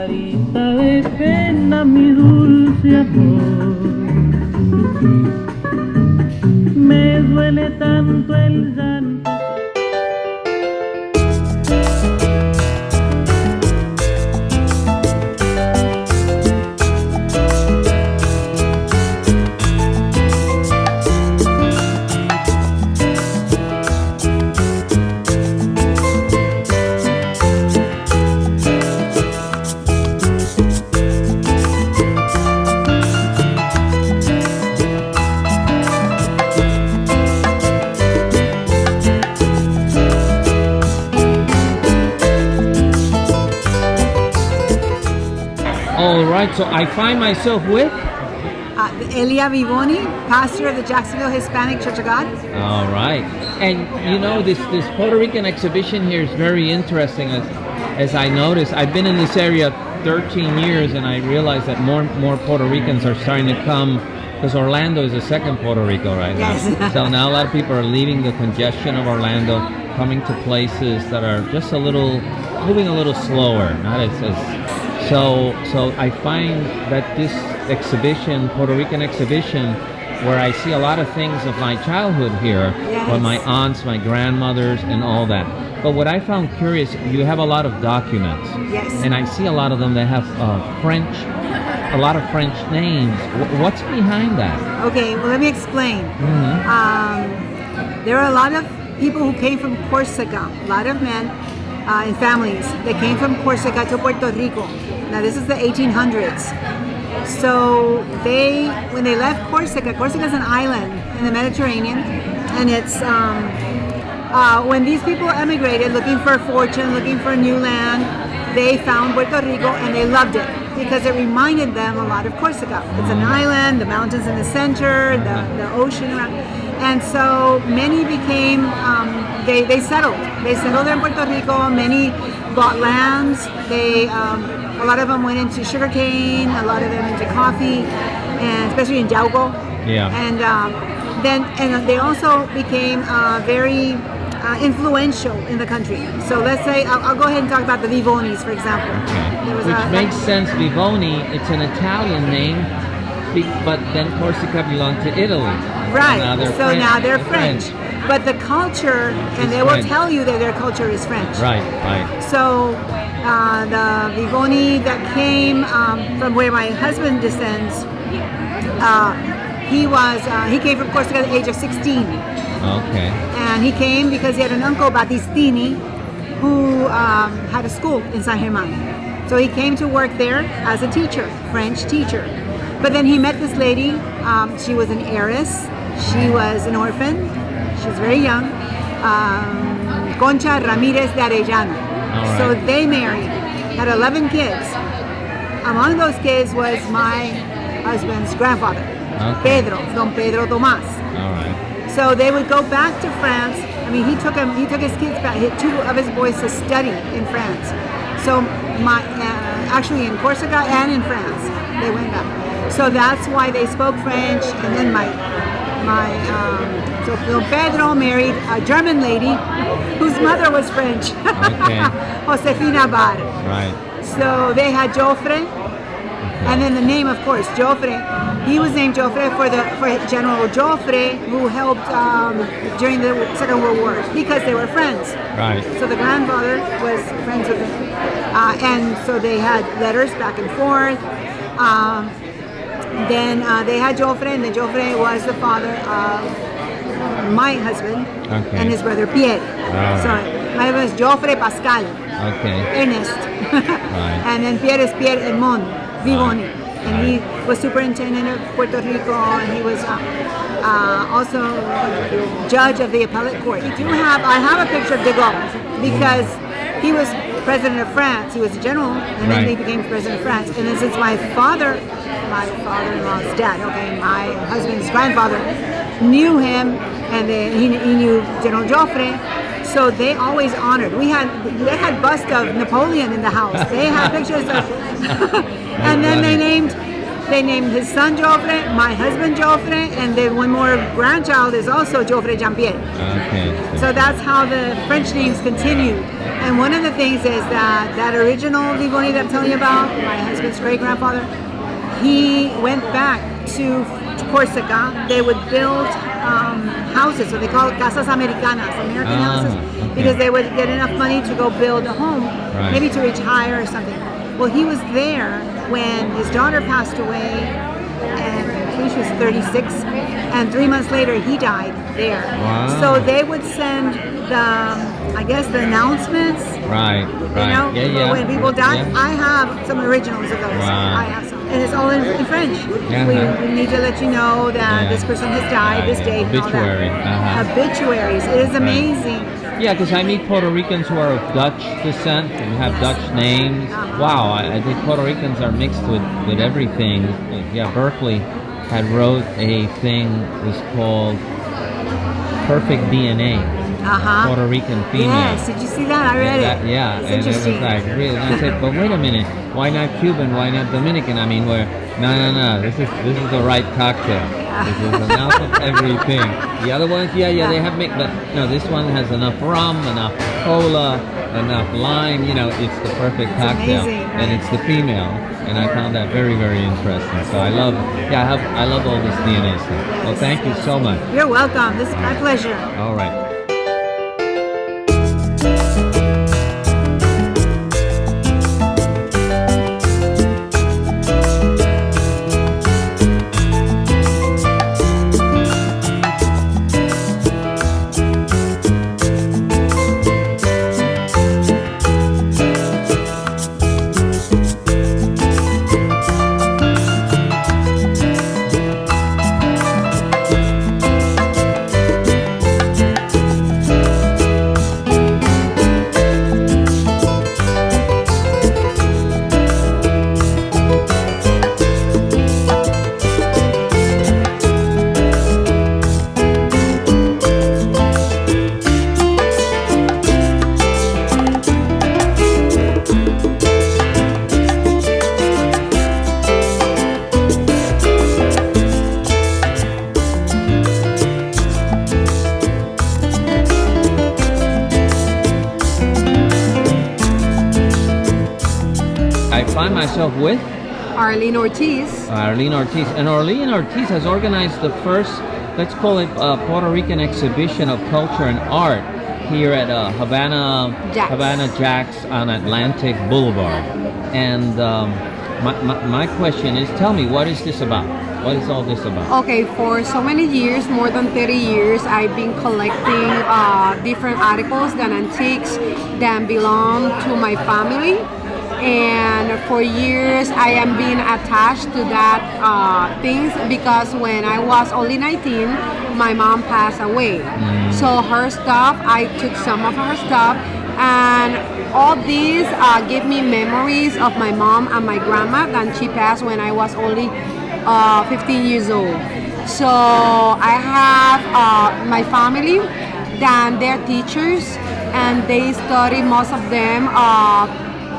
carita de pena, mi dulce amor. Me duele tanto el llanto. All right, so I find myself with? Elia Vivoni, pastor of the Jacksonville Hispanic Church of God. All right. And you know, this Puerto Rican exhibition here is very interesting. As I noticed, I've been in this area 13 years, and I realize that more Puerto Ricans are starting to come, because Orlando is the second Puerto Rico right now. Yes. So now a lot of people are leaving the congestion of Orlando, coming to places that are just moving a little slower, not as so I find that this exhibition, Puerto Rican exhibition, where I see a lot of things of my childhood here, yes, with my aunts, my grandmothers, and all that. But what I found curious, you have a lot of documents. Yes. And I see a lot of them that have a lot of French names. What's behind that? Okay, well, let me explain. Mm-hmm. There are a lot of people who came from Corsica, a lot of men and families that came from Corsica to Puerto Rico. Now, this is the 1800s. So when they left Corsica is an island in the Mediterranean, and it's when these people emigrated looking for a fortune, looking for a new land, they found Puerto Rico and they loved it because it reminded them a lot of Corsica. It's an island, the mountains in the center, the ocean around, and so many became they settled. They settled in Puerto Rico. Many bought lands. A lot of them went into sugarcane, a lot of them into coffee, and especially in Yauco. Yeah. And they also became very influential in the country. So let's say, I'll go ahead and talk about the Vivonis, for example. Okay. Which makes sense. Vivoni, it's an Italian name, but then Corsica belonged to Italy. Right. So now they're French. But the culture, and they will tell you that their culture is French. Right. So the Vivoni that came from where my husband descends, he came from Corsica at the age of 16. Okay. And he came because he had an uncle, Battistini, who had a school in San Germán. So he came to work there as a teacher, French teacher. But then he met this lady. She was an heiress. She was an orphan. She was very young. Concha Ramirez de Arellano. Right. So they married, had 11 kids. Among those kids was my husband's grandfather, okay. Don Pedro Tomás. All right. So they would go back to France. I mean, he took his kids back, two of his boys to study in France. So actually in Corsica and in France, they went back. So that's why they spoke French. And then so Don Pedro married a German lady whose mother was French, okay. Josefina Bar. Right. So they had Joffre, and then the name, of course, Joffre. He was named Joffre for General Joffre, who helped during the Second World War because they were friends. Right. So the grandfather was friends with him, and so they had letters back and forth. Then they had Joffre, and then Joffre was the father of my husband and his brother Pierre. So my husband is Joffre Pascal. Okay. Ernest. Right. And then Pierre is Pierre Edmond Vivoni. And he was superintendent of Puerto Rico, and he was also judge of the appellate court. I have a picture of de Gaulle because he was president of France. He was a general, and then he became president of France. And then since my father-in-law's dad, my husband's grandfather, knew him, and he knew General Joffre, so they always honored. They had bust of Napoleon in the house. They had pictures of, and then they named his son Joffre, my husband Joffre, and then one more grandchild is also Joffre Jean-Pierre. Okay. So that's how the French names continued. And one of the things is that original Vivoni that I'm telling you about, my husband's great-grandfather, he went back to Corsica. They would build houses, what they call casas americanas, American houses, okay. because they would get enough money to go build a home, Right. maybe to retire or something. Well, he was there when his daughter passed away, and I think she was 36, and 3 months later he died there. Wow. So they would send the announcements. Right. You know, Yeah. when people die. Yeah. I have some originals of those. Wow. I have some. And it's all in French. Uh-huh. We need to let you know that Yeah. this person has died, this date, and all that. Obituary. Uh-huh. Obituaries. It is amazing. Yeah, because I meet Puerto Ricans who are of Dutch descent and have Dutch names. Wow, I think Puerto Ricans are mixed with everything. Yeah, Berkeley had wrote a thing that was called Perfect DNA. Puerto Rican female. Yes, did you see that? I read it. Yeah, It's and it was interesting. like really. And I said, but wait a minute, why not Cuban? Why not Dominican? I mean, no. This is the right cocktail. This is enough of everything. The other ones, they have mixed, but no, this one has enough rum, enough cola, enough lime. You know, it's the perfect cocktail, amazing, right? and it's the female. And I found that very, very interesting. So I love all this DNA stuff. Well, thank you so much. You're welcome. This is my pleasure. All right. Find myself with Arlene Ortiz. Arlene Ortiz. And Arlene Ortiz has organized the first, let's call it Puerto Rican exhibition of culture and art here at Havana Jax on Atlantic Boulevard. And my question is, tell me, what is this about? What is all this about? Okay, for so many years, more than 30 years, I've been collecting different articles and antiques that belong to my family. And for years I am being attached to that things because when I was only 19, my mom passed away. So her stuff, I took some of her stuff, and all these give me memories of my mom and my grandma, and she passed when I was only 15 years old. So I have my family, then they're teachers, and they study, most of them,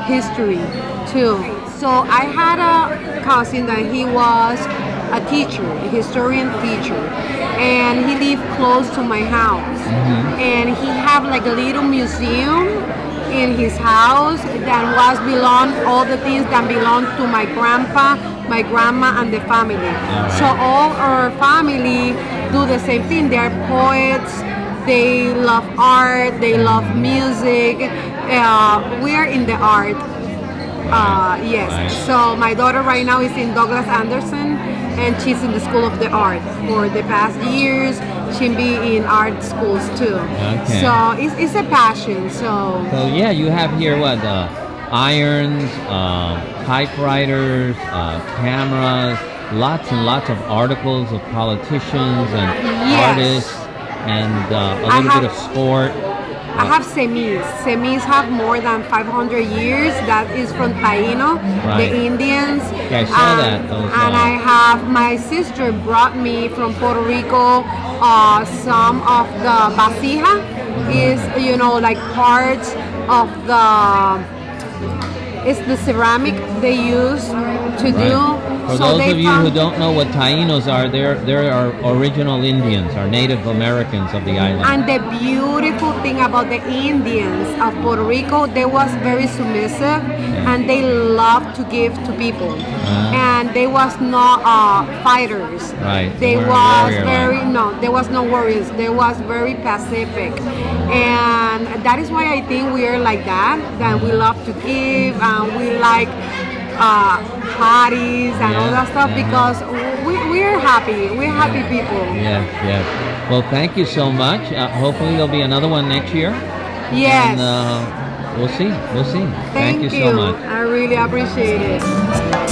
history too. So I had a cousin that he was a teacher, a historian teacher, and he lived close to my house. And he had like a little museum in his house that was all the things that belonged to my grandpa, my grandma, and the family. So all our family do the same thing. They're poets, they love art, they love music. We are in the art. Yes. Nice. So my daughter right now is in Douglas Anderson, and she's in the School of the Art. For the past years, she'll be in art schools too. Okay. So it's a passion. So yeah, you have here what? Irons, typewriters, cameras, lots and lots of articles of politicians and artists, and a little bit of sport. I have semis. Semis have more than 500 years. That is from Taino, the Indians. Yeah, I saw that. And I have, my sister brought me from Puerto Rico some of the vasija. Is, like parts of it's the ceramic they use to do For So those they of you who found- don't know what Taínos are, they're our original Indians, our Native Americans of the island. And the beautiful thing about the Indians of Puerto Rico, they was very submissive, and they loved to give to people. And they was not fighters. Right. They weren't was warrior-like. very no. There was no warriors. They was very pacific, and that is why I think we are like that. That we love to give, and we like parties and all that stuff because we're happy. We're happy people. Yeah, yeah. Well, thank you so much. Hopefully there'll be another one next year. Yes. And we'll see. We'll see. Thank you so much. I really appreciate it.